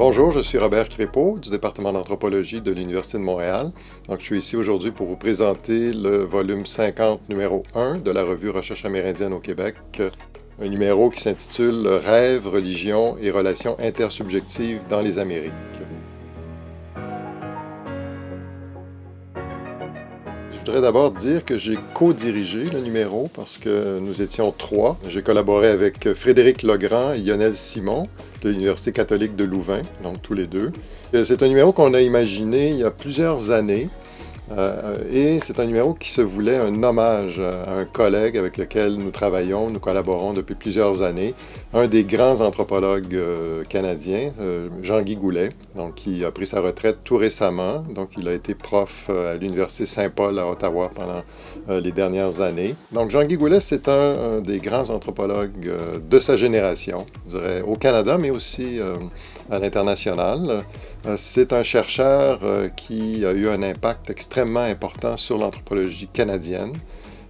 Bonjour, je suis Robert Crépeau du département d'anthropologie de l'Université de Montréal. Donc, je suis ici aujourd'hui pour vous présenter le volume 50, numéro 1 de la revue Recherche amérindienne au Québec, un numéro qui s'intitule Rêves, religion et relations intersubjectives dans les Amériques. Je voudrais d'abord dire que j'ai co-dirigé le numéro parce que nous étions trois. J'ai collaboré avec Frédéric Legrand et Lionel Simon de l'Université catholique de Louvain, donc tous les deux. C'est un numéro qu'on a imaginé il y a plusieurs années et c'est un numéro qui se voulait un hommage à un collègue avec lequel nous travaillons, nous collaborons depuis plusieurs années, un des grands anthropologues canadiens, Jean-Guy Goulet, donc, qui a pris sa retraite tout récemment. Donc, il a été prof à l'Université Saint-Paul à Ottawa pendant les dernières années. Donc, Jean-Guy Goulet, c'est un des grands anthropologues de sa génération, je dirais, au Canada, mais aussi à l'international. C'est un chercheur qui a eu un impact extrêmement important sur l'anthropologie canadienne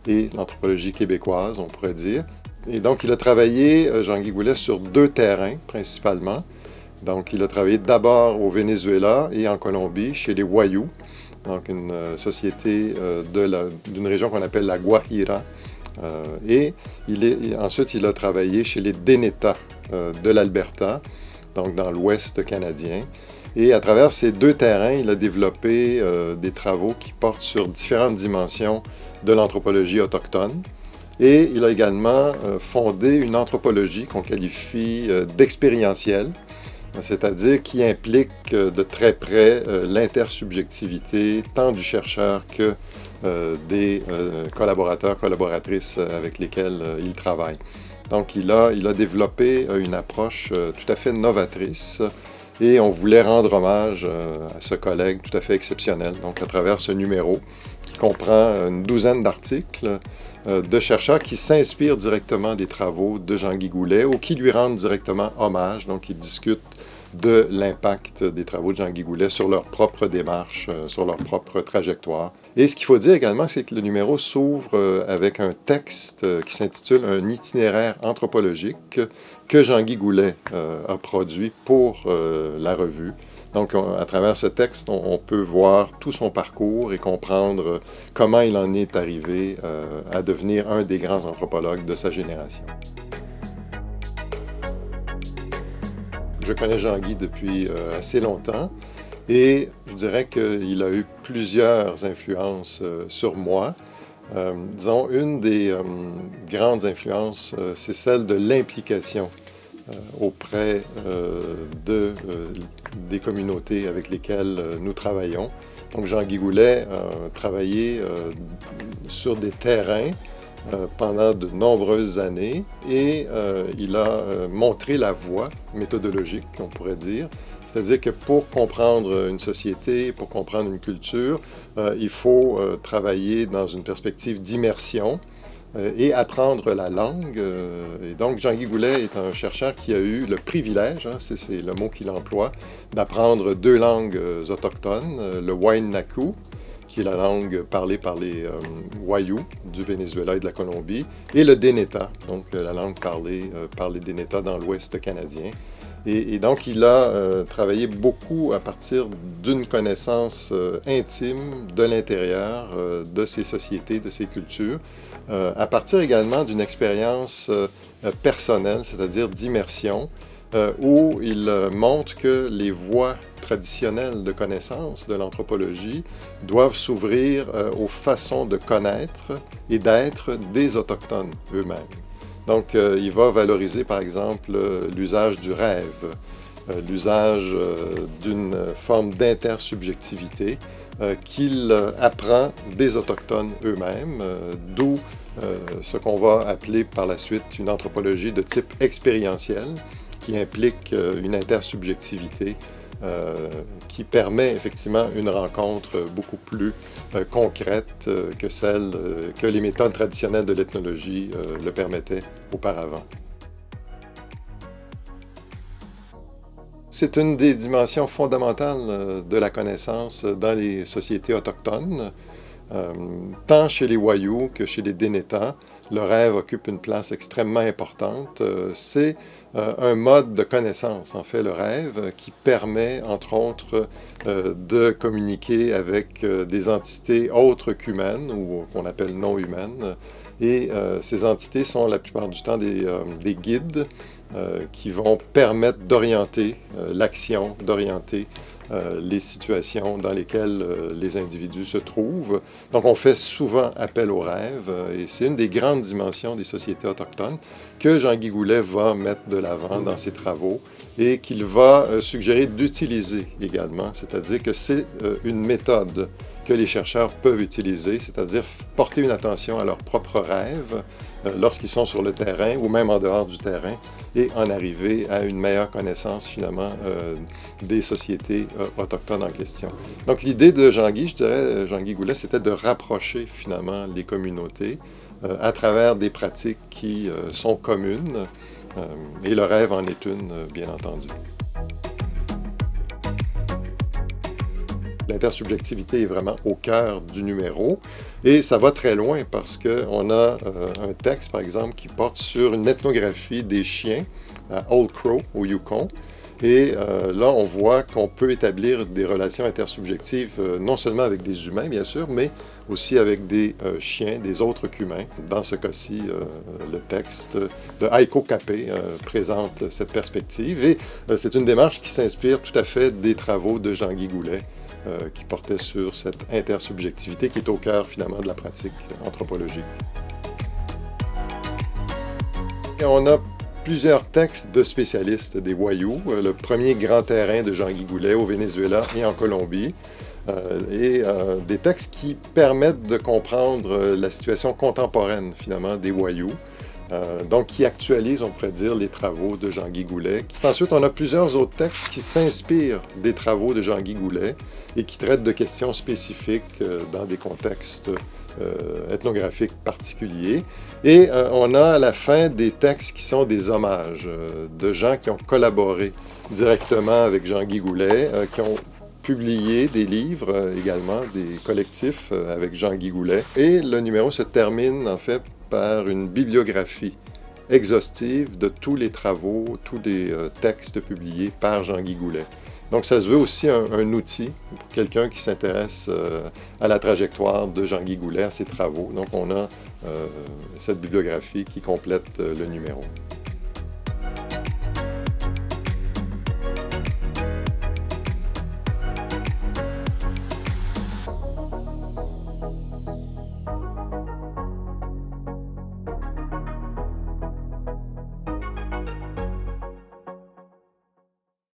et l'anthropologie québécoise, on pourrait dire. Et donc, il a travaillé, Jean-Guy Goulet, sur deux terrains principalement. Donc, il a travaillé d'abord au Venezuela et en Colombie, chez les Wayuu, donc une société d'une région qu'on appelle la Guajira. Ensuite, il a travaillé chez les Deneta de l'Alberta, donc dans l'ouest canadien. Et à travers ces deux terrains, il a développé des travaux qui portent sur différentes dimensions de l'anthropologie autochtone. Et il a également fondé une anthropologie qu'on qualifie d'expérientielle, c'est-à-dire qui implique de très près l'intersubjectivité tant du chercheur que des collaborateurs, collaboratrices avec lesquels il travaille. Donc il a développé une approche tout à fait novatrice et on voulait rendre hommage à ce collègue tout à fait exceptionnel, donc à travers ce numéro qui comprend une douzaine d'articles de chercheurs qui s'inspirent directement des travaux de Jean-Guy Goulet ou qui lui rendent directement hommage, donc ils discutent de l'impact des travaux de Jean-Guy Goulet sur leur propre démarche, sur leur propre trajectoire. Et ce qu'il faut dire également, c'est que le numéro s'ouvre avec un texte qui s'intitule « Un itinéraire anthropologique » que Jean-Guy Goulet a produit pour la revue. Donc, à travers ce texte, on peut voir tout son parcours et comprendre comment il en est arrivé à devenir un des grands anthropologues de sa génération. Je connais Jean-Guy depuis assez longtemps et je dirais qu'il a eu plusieurs influences sur moi. Disons, une des grandes influences, c'est celle de l'implication auprès des communautés avec lesquelles nous travaillons. Donc, Jean-Guy Goulet a travaillé sur des terrains pendant de nombreuses années et il a montré la voie méthodologique, on pourrait dire. C'est-à-dire que pour comprendre une société, pour comprendre une culture, il faut travailler dans une perspective d'immersion et apprendre la langue. Et donc, Jean-Guy Goulet est un chercheur qui a eu le privilège, c'est le mot qu'il emploie, d'apprendre deux langues autochtones, le Wainaku, qui est la langue parlée par les Wayuu du Venezuela et de la Colombie, et le Deneta, donc la langue parlée par les Deneta dans l'ouest canadien. Et donc, il a travaillé beaucoup à partir d'une connaissance intime de l'intérieur de ces sociétés, de ces cultures, à partir également d'une expérience personnelle, c'est-à-dire d'immersion, où il montre que les voies traditionnelles de connaissance de l'anthropologie doivent s'ouvrir aux façons de connaître et d'être des Autochtones eux-mêmes. Donc, il va valoriser, par exemple, l'usage du rêve, l'usage d'une forme d'intersubjectivité qu'il apprend des Autochtones eux-mêmes, d'où ce qu'on va appeler par la suite une anthropologie de type expérientiel, qui implique une intersubjectivité qui permet effectivement une rencontre beaucoup plus concrète que celle que les méthodes traditionnelles de l'ethnologie le permettaient auparavant. C'est une des dimensions fondamentales de la connaissance dans les sociétés autochtones. Tant chez les Wayuu que chez les Deneta, le rêve occupe une place extrêmement importante. C'est un mode de connaissance, en fait, le rêve, qui permet, entre autres, de communiquer avec des entités autres qu'humaines, ou qu'on appelle non humaines. Et ces entités sont la plupart du temps des guides qui vont permettre d'orienter l'action, d'orienter les situations dans lesquelles les individus se trouvent. Donc, on fait souvent appel aux rêves et c'est une des grandes dimensions des sociétés autochtones que Jean-Guy Goulet va mettre de l'avant dans ses travaux et qu'il va suggérer d'utiliser également, c'est-à-dire que c'est une méthode que les chercheurs peuvent utiliser, c'est-à-dire porter une attention à leurs propres rêves lorsqu'ils sont sur le terrain ou même en dehors du terrain et en arriver à une meilleure connaissance finalement des sociétés autochtones en question. Donc l'idée de Jean-Guy, je dirais, Jean-Guy Goulet, c'était de rapprocher finalement les communautés à travers des pratiques qui sont communes et le rêve en est une, bien entendu. L'intersubjectivité est vraiment au cœur du numéro et ça va très loin parce qu'on a un texte, par exemple, qui porte sur une ethnographie des chiens à Old Crow, au Yukon. Et là, on voit qu'on peut établir des relations intersubjectives non seulement avec des humains, bien sûr, mais aussi avec des chiens, des autres qu'humains. Dans ce cas-ci, le texte de Heiko Capé présente cette perspective et c'est une démarche qui s'inspire tout à fait des travaux de Jean-Guy Goulet qui portait sur cette intersubjectivité qui est au cœur finalement de la pratique anthropologique. Et on a plusieurs textes de spécialistes des Wayuu. Le premier grand terrain de Jean-Guy Goulet au Venezuela et en Colombie. Des textes qui permettent de comprendre la situation contemporaine finalement des Wayuu. Donc, qui actualisent, on pourrait dire, les travaux de Jean-Guy Goulet. Ensuite, on a plusieurs autres textes qui s'inspirent des travaux de Jean-Guy Goulet et qui traitent de questions spécifiques dans des contextes ethnographiques particuliers. Et on a à la fin des textes qui sont des hommages de gens qui ont collaboré directement avec Jean-Guy Goulet, qui ont publié des livres également, des collectifs avec Jean-Guy Goulet. Et le numéro se termine en fait par une bibliographie exhaustive de tous les travaux, tous les textes publiés par Jean-Guy Goulet. Donc ça se veut aussi un outil pour quelqu'un qui s'intéresse à la trajectoire de Jean-Guy Goulet, à ses travaux. Donc on a cette bibliographie qui complète le numéro.